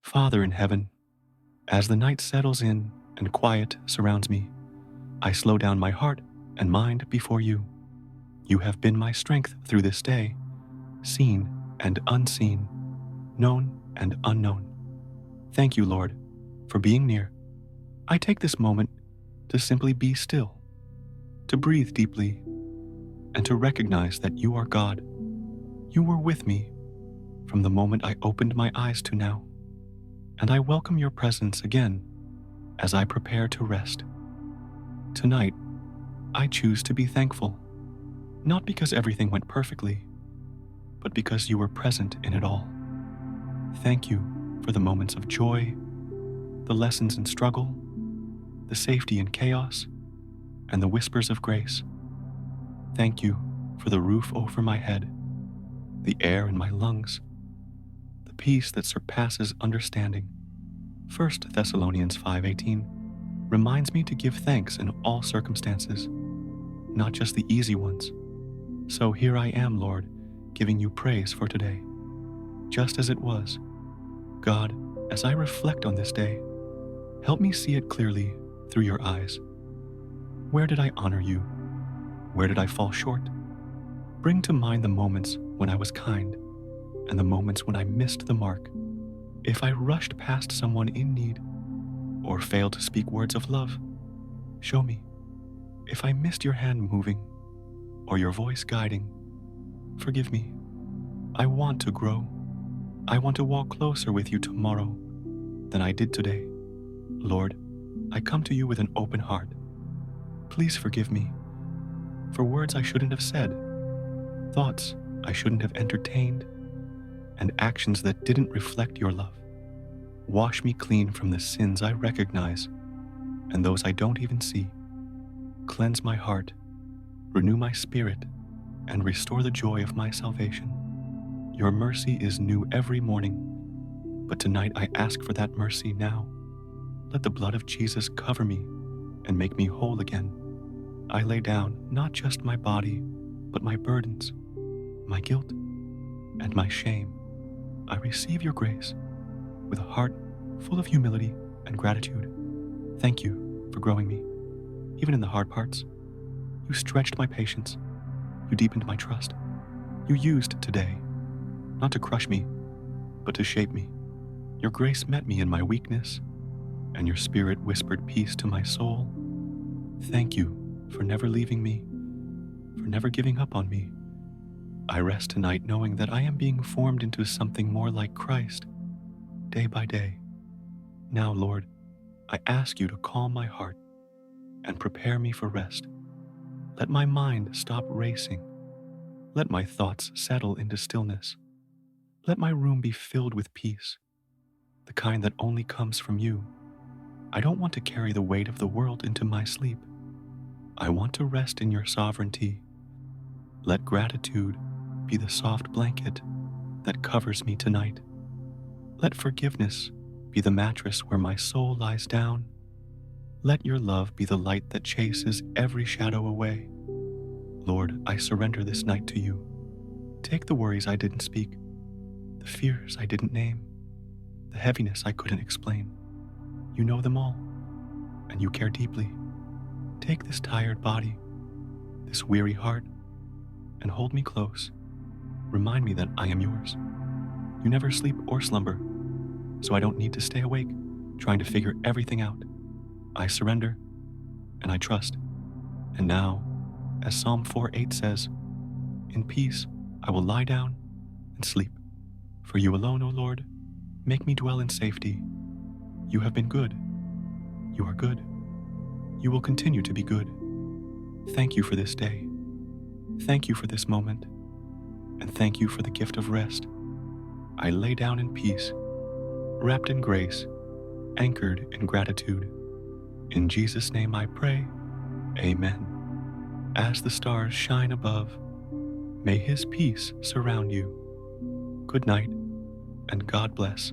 Father in heaven, as the night settles in and quiet surrounds me, I slow down my heart and mind before you. You have been my strength through this day, seen and unseen, known and unknown. Thank you, Lord, for being near. I take this moment to simply be still, to breathe deeply, and to recognize that you are God. You were with me from the moment I opened my eyes to now, and I welcome your presence again as I prepare to rest. Tonight, I choose to be thankful, not because everything went perfectly, but because you were present in it all. Thank you for the moments of joy, the lessons in struggle, the safety in chaos, and the whispers of grace. Thank you for the roof over my head, the air in my lungs, the peace that surpasses understanding. 1 Thessalonians 5:18 reminds me to give thanks in all circumstances, not just the easy ones. So here I am, Lord, giving you praise for today, just as it was. God, as I reflect on this day, help me see it clearly through your eyes. Where did I honor you? Where did I fall short? Bring to mind the moments when I was kind and the moments when I missed the mark. If I rushed past someone in need or failed to speak words of love, show me. If I missed your hand moving or your voice guiding, forgive me. I want to grow. I want to walk closer with you tomorrow than I did today. Lord, I come to you with an open heart. Please forgive me for words I shouldn't have said, thoughts I shouldn't have entertained, and actions that didn't reflect your love. Wash me clean from the sins I recognize and those I don't even see. Cleanse my heart, renew my spirit, and restore the joy of my salvation. Your mercy is new every morning, but tonight I ask for that mercy now. Let the blood of Jesus cover me and make me whole again. I lay down not just my body, but my burdens, my guilt, and my shame. I receive your grace with a heart full of humility and gratitude. Thank you for growing me, even in the hard parts. You stretched my patience. You deepened my trust. You used today, not to crush me, but to shape me. Your grace met me in my weakness, and your spirit whispered peace to my soul. Thank you for never leaving me, for never giving up on me. I rest tonight knowing that I am being formed into something more like Christ, day by day. Now, Lord, I ask you to calm my heart and prepare me for rest. Let my mind stop racing. Let my thoughts settle into stillness. Let my room be filled with peace, the kind that only comes from you. I don't want to carry the weight of the world into my sleep. I want to rest in your sovereignty. Let gratitude be the soft blanket that covers me tonight. Let forgiveness be the mattress where my soul lies down. Let your love be the light that chases every shadow away. Lord, I surrender this night to you. Take the worries I didn't speak, the fears I didn't name, the heaviness I couldn't explain. You know them all, and you care deeply. Take this tired body, this weary heart, and hold me close. Remind me that I am yours. You never sleep or slumber, so I don't need to stay awake trying to figure everything out. I surrender, and I trust. And now, as Psalm 4:8 says, in peace I will lie down and sleep. For you alone, O Lord, make me dwell in safety. You have been good. You are good. You will continue to be good. Thank you for this day. Thank you for this moment. And thank you for the gift of rest. I lay down in peace, wrapped in grace, anchored in gratitude. In Jesus' name I pray, amen. As the stars shine above, may his peace surround you. Good night, and God bless.